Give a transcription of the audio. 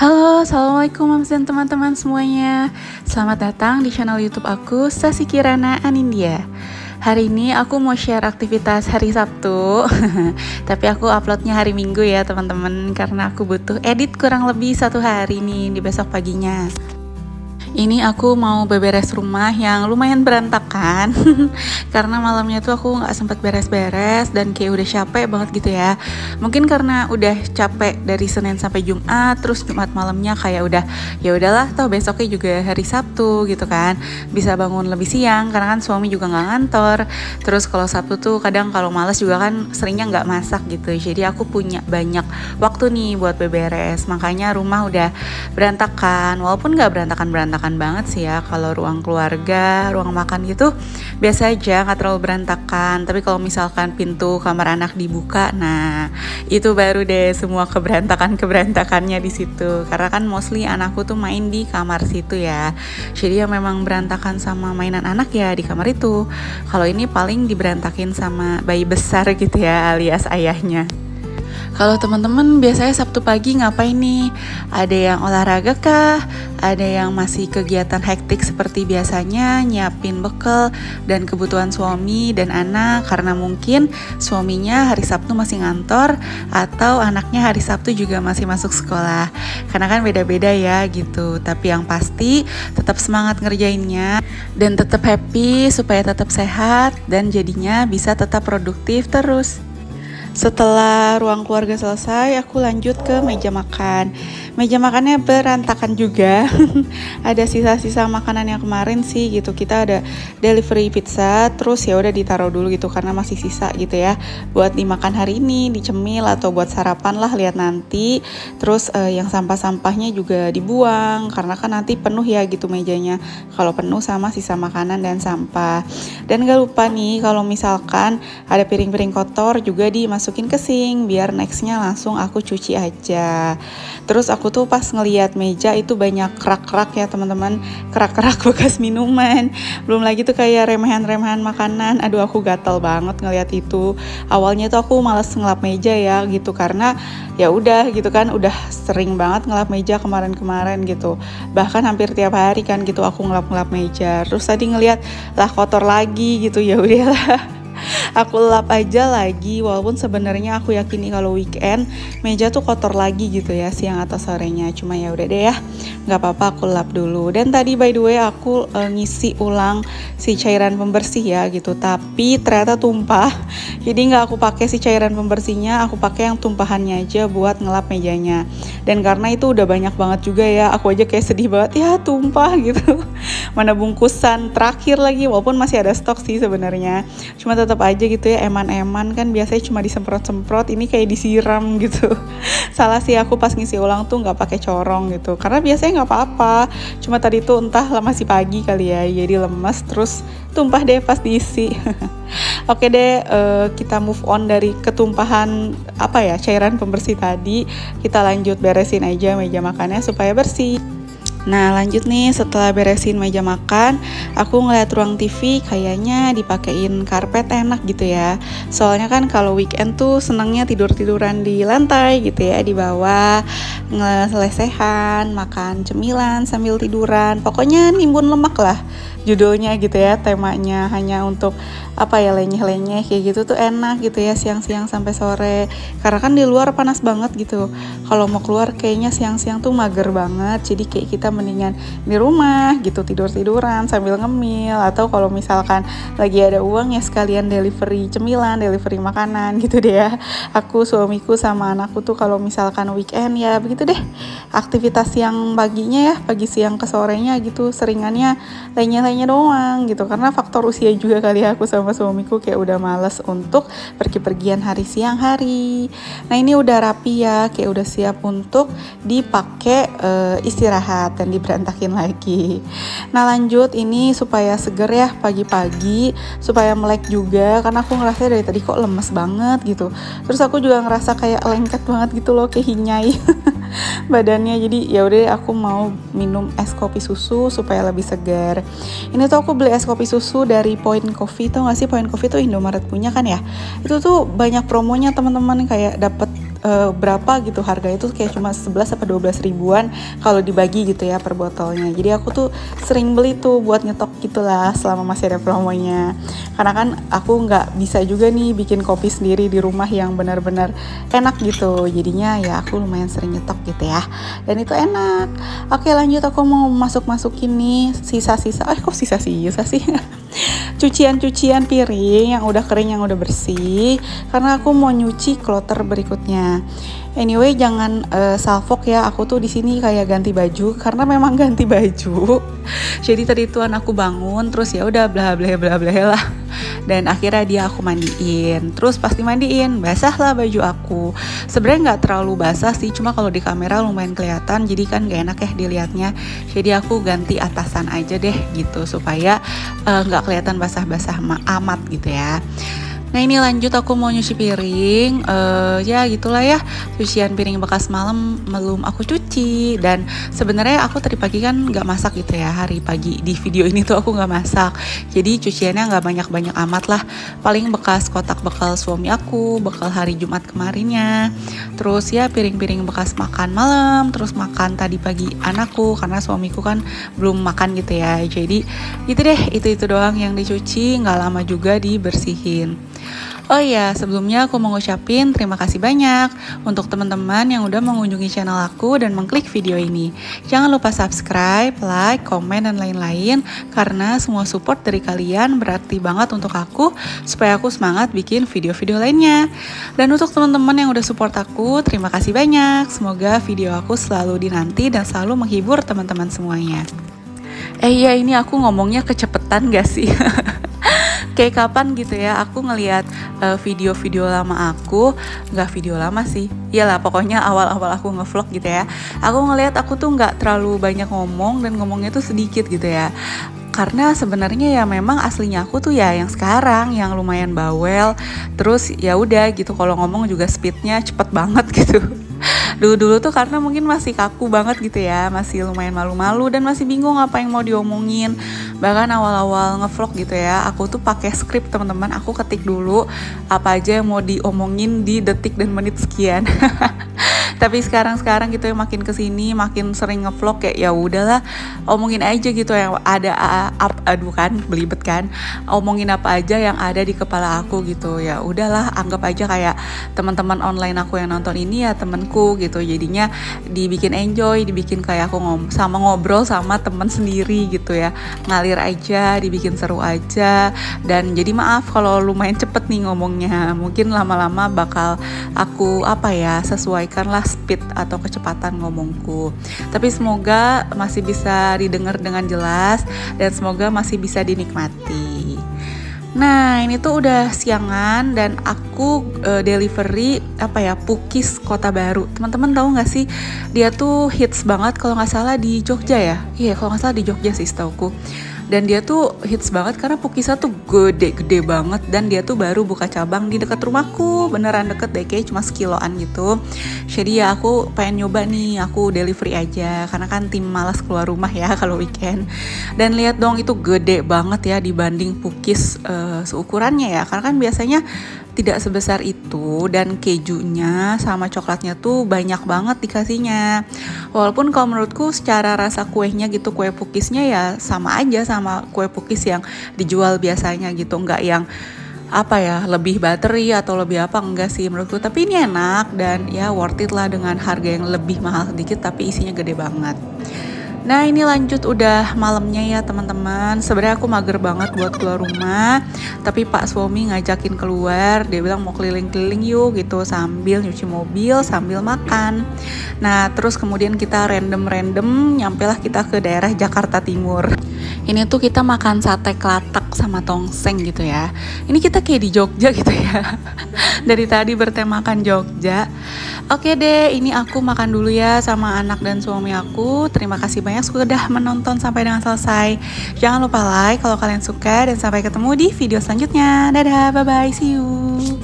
Halo, assalamualaikum moms dan teman-teman semuanya. Selamat datang di channel YouTube aku, Sasi Kirana Anindya. Hari ini aku mau share aktivitas hari Sabtu. Tapi aku uploadnya hari Minggu ya teman-teman, karena aku butuh edit kurang lebih 1 hari nih di besok paginya. Ini aku mau beberes rumah yang lumayan berantakan karena malamnya tuh aku nggak sempat beres-beres dan kayak udah capek banget gitu ya. Mungkin karena udah capek dari Senin sampai Jumat, terus Jumat malamnya kayak udah ya udahlah, toh besoknya juga hari Sabtu gitu kan, bisa bangun lebih siang karena kan suami juga nggak ngantor. Terus kalau Sabtu tuh kadang kalau males juga kan seringnya nggak masak gitu, jadi aku punya banyak waktu nih buat beberes. Makanya rumah udah berantakan, walaupun nggak berantakan banget sih ya. Kalau ruang keluarga, ruang makan gitu biasa aja, nggak terlalu berantakan. Tapi kalau misalkan pintu kamar anak dibuka, nah itu baru deh semua keberantakannya di situ. Karena kan mostly anakku tuh main di kamar situ ya, jadi ya memang berantakan sama mainan anak ya di kamar itu. Kalau ini paling diberantakin sama bayi besar gitu ya, alias ayahnya. Kalau teman-teman biasanya Sabtu pagi ngapain nih? Ada yang olahraga kah? Ada yang masih kegiatan hektik seperti biasanya, nyiapin bekal dan kebutuhan suami dan anak karena mungkin suaminya hari Sabtu masih ngantor atau anaknya hari Sabtu juga masih masuk sekolah. Karena kan beda-beda ya gitu. Tapi yang pasti tetap semangat ngerjainnya dan tetap happy supaya tetap sehat dan jadinya bisa tetap produktif terus. Setelah ruang keluarga selesai, aku lanjut ke meja makan. Meja makannya berantakan juga. Ada sisa-sisa makanan yang kemarin sih gitu. Kita ada delivery pizza, terus ya udah ditaruh dulu gitu karena masih sisa gitu ya. Buat dimakan hari ini, dicemil atau buat sarapan lah, lihat nanti. Terus yang sampah-sampahnya juga dibuang karena kan nanti penuh ya gitu mejanya. Kalau penuh sama sisa makanan dan sampah. Dan gak lupa nih kalau misalkan ada piring-piring kotor juga dimasukin ke sink biar nextnya langsung aku cuci aja. Terus aku tuh pas ngeliat meja itu banyak kerak-kerak ya teman-teman, kerak-kerak bekas minuman. Belum lagi tuh kayak remehan-remehan makanan. Aduh, aku gatel banget ngeliat itu. Awalnya tuh aku malas ngelap meja ya gitu karena ya udah gitu kan, udah sering banget ngelap meja kemarin-kemarin gitu. Bahkan hampir tiap hari kan gitu aku ngelap-ngelap meja. Terus tadi ngeliat lah kotor lagi gitu, ya udahlah. Aku lap aja lagi, walaupun sebenarnya aku yakini kalau weekend meja tuh kotor lagi gitu ya siang atau sorenya. Cuma ya udah deh ya, nggak apa-apa aku lap dulu. Dan tadi by the way aku ngisi ulang si cairan pembersih ya gitu, tapi ternyata tumpah. Jadi nggak aku pakai si cairan pembersihnya, aku pakai yang tumpahannya aja buat ngelap mejanya. Dan karena itu udah banyak banget juga ya, aku aja kayak sedih banget ya tumpah gitu. Mana bungkusan terakhir lagi, walaupun masih ada stok sih sebenarnya. Cuma tetap aja gitu ya, eman-eman kan biasanya cuma disemprot-semprot, ini kayak disiram gitu. Salah sih aku pas ngisi ulang tuh nggak pakai corong gitu, karena biasanya nggak apa-apa. Cuma tadi tuh entah masih pagi kali ya, jadi lemes terus tumpah deh pas diisi. Oke deh, kita move on dari ketumpahan cairan pembersih tadi. Kita lanjut beresin aja meja makannya supaya bersih. Nah lanjut nih, setelah beresin meja makan, aku ngeliat ruang TV kayaknya dipakein karpet enak gitu ya. Soalnya kan kalau weekend tuh senangnya tidur-tiduran di lantai gitu ya, di bawah, ngelesehan, makan cemilan sambil tiduran. Pokoknya nimbun lemak lah judulnya gitu ya, temanya hanya untuk lenyeh-lenyeh kayak gitu tuh enak gitu ya siang-siang sampai sore. Karena kan di luar panas banget gitu. Kalau mau keluar kayaknya siang-siang tuh mager banget. Jadi kayak kita mendingan di rumah gitu, tidur-tiduran sambil ngemil, atau kalau misalkan lagi ada uang ya sekalian delivery cemilan, delivery makanan gitu deh ya. Aku, suamiku sama anakku tuh kalau misalkan weekend ya begitu deh. Aktivitas yang paginya ya, pagi siang ke sorenya gitu seringannya lenyeh-lenyeh doang gitu. Karena faktor usia juga kali ya, aku sama suamiku kayak udah males untuk pergi-pergian hari siang hari. Nah ini udah rapi ya, kayak udah siap untuk dipakai istirahat dan diberantakin lagi. Nah lanjut, ini supaya seger ya pagi-pagi, supaya melek juga karena aku ngerasa dari tadi kok lemes banget gitu. Terus aku juga ngerasa kayak lengket banget gitu loh, kayak hinyai badannya. Jadi ya udah aku mau minum es kopi susu supaya lebih segar. Ini tuh aku beli es kopi susu dari Point Coffee. Tau gak sih Point Coffee tuh Indomaret punya kan ya? Itu tuh banyak promonya teman-teman, kayak dapet berapa gitu, harganya itu kayak cuma 11 apa 12 ribuan kalau dibagi gitu ya per botolnya. Jadi aku tuh sering beli tuh buat nyetok gitulah selama masih ada promonya. Karena kan aku nggak bisa juga nih bikin kopi sendiri di rumah yang benar-benar enak gitu. Jadinya ya aku lumayan sering nyetok gitu ya. Dan itu enak. Oke, lanjut, aku mau masukin nih sisa-sisa. Kok sisa-sisa sih? Cucian piring yang udah kering, yang udah bersih, karena aku mau nyuci kloter berikutnya. Anyway, jangan salfok ya. Aku tuh di sini kayak ganti baju karena memang ganti baju. Jadi tadi tuan aku bangun, terus ya udah bla bla bla bla lah. Dan akhirnya dia aku mandiin. Terus pas dimandiin, basah lah baju aku. Sebenarnya nggak terlalu basah sih, cuma kalau di kamera lumayan kelihatan. Jadi kan gak enak ya dilihatnya. Jadi aku ganti atasan aja deh gitu supaya nggak kelihatan basah-basah amat gitu ya. Nah ini lanjut, aku mau nyuci piring, ya gitulah ya, cucian piring bekas malam belum aku cuci. Dan sebenarnya aku tadi pagi kan nggak masak gitu ya, hari pagi di video ini tuh aku nggak masak, jadi cuciannya nggak banyak-banyak amat lah, paling bekas kotak bekal suami aku, bekal hari Jumat kemarinnya, terus ya piring-piring bekas makan malam, terus makan tadi pagi anakku karena suamiku kan belum makan gitu ya. Jadi gitu deh, itu doang yang dicuci, nggak lama juga dibersihin. Oh iya, sebelumnya aku mau ngucapin terima kasih banyak untuk teman-teman yang udah mengunjungi channel aku dan mengklik video ini. Jangan lupa subscribe, like, komen, dan lain-lain, karena semua support dari kalian berarti banget untuk aku supaya aku semangat bikin video-video lainnya. Dan untuk teman-teman yang udah support aku, terima kasih banyak. Semoga video aku selalu dinanti dan selalu menghibur teman-teman semuanya. Iya, ini aku ngomongnya kecepetan gak sih? Kayak kapan gitu ya aku ngelihat video-video lama aku, nggak video lama sih, iyalah pokoknya awal-awal aku ngevlog gitu ya, aku ngelihat aku tuh nggak terlalu banyak ngomong dan ngomongnya tuh sedikit gitu ya. Karena sebenarnya ya memang aslinya aku tuh ya yang sekarang yang lumayan bawel, terus ya udah gitu kalau ngomong juga speednya cepet banget gitu. Dulu-dulu tuh karena mungkin masih kaku banget gitu ya, masih lumayan malu-malu dan masih bingung apa yang mau diomongin. Bahkan awal-awal ngevlog gitu ya, aku tuh pakai skrip teman-teman, aku ketik dulu apa aja yang mau diomongin di detik dan menit sekian. Tapi sekarang gitu ya, makin kesini makin sering ngevlog kayak ya udahlah omongin aja gitu yang ada, aduh kan belibet kan, omongin apa aja yang ada di kepala aku gitu. Ya udahlah, anggap aja kayak teman-teman online aku yang nonton ini ya temenku gitu. Jadinya dibikin enjoy, dibikin kayak aku ngobrol sama temen sendiri gitu ya, ngalir aja, dibikin seru aja. Dan jadi maaf kalau lumayan cepet nih ngomongnya, mungkin lama-lama bakal aku sesuaikan lah speed atau kecepatan ngomongku. Tapi semoga masih bisa didengar dengan jelas dan semoga masih bisa dinikmati. Nah ini tuh udah siangan dan aku delivery Pukis Kota Baru. Teman-teman tahu nggak sih, dia tuh hits banget kalau nggak salah di Jogja ya. Iya kalau nggak salah di Jogja sih setauku. Dan dia tuh hits banget karena Pukisnya tuh gede banget, dan dia tuh baru buka cabang di dekat rumahku, beneran deket deh, kayak cuma sekiloan gitu. Jadi ya aku pengen nyoba nih, aku delivery aja karena kan tim malas keluar rumah ya kalau weekend. Dan lihat dong, itu gede banget ya dibanding Pukis seukurannya ya, karena kan biasanya tidak sebesar itu, dan kejunya sama coklatnya tuh banyak banget dikasihnya. Walaupun kalau menurutku secara rasa kuenya gitu, kue Pukisnya ya sama aja sama kue Pukis yang dijual biasanya gitu, nggak yang lebih bateri atau lebih enggak sih menurutku. Tapi ini enak dan ya worth it lah dengan harga yang lebih mahal sedikit tapi isinya gede banget. Nah ini lanjut, udah malamnya ya teman-teman. Sebenarnya aku mager banget buat keluar rumah, tapi Pak suami ngajakin keluar. Dia bilang mau keliling-keliling yuk gitu, sambil nyuci mobil, sambil makan. Nah terus kemudian kita random nyampelah kita ke daerah Jakarta Timur. Ini tuh kita makan sate kelatak sama tongseng gitu ya. Ini kita kayak di Jogja gitu ya. Dari tadi bertemakan Jogja. Oke deh, ini aku makan dulu ya sama anak dan suami aku. Terima kasih banyak sudah menonton sampai dengan selesai. Jangan lupa like kalau kalian suka, dan sampai ketemu di video selanjutnya. Dadah, bye-bye, see you.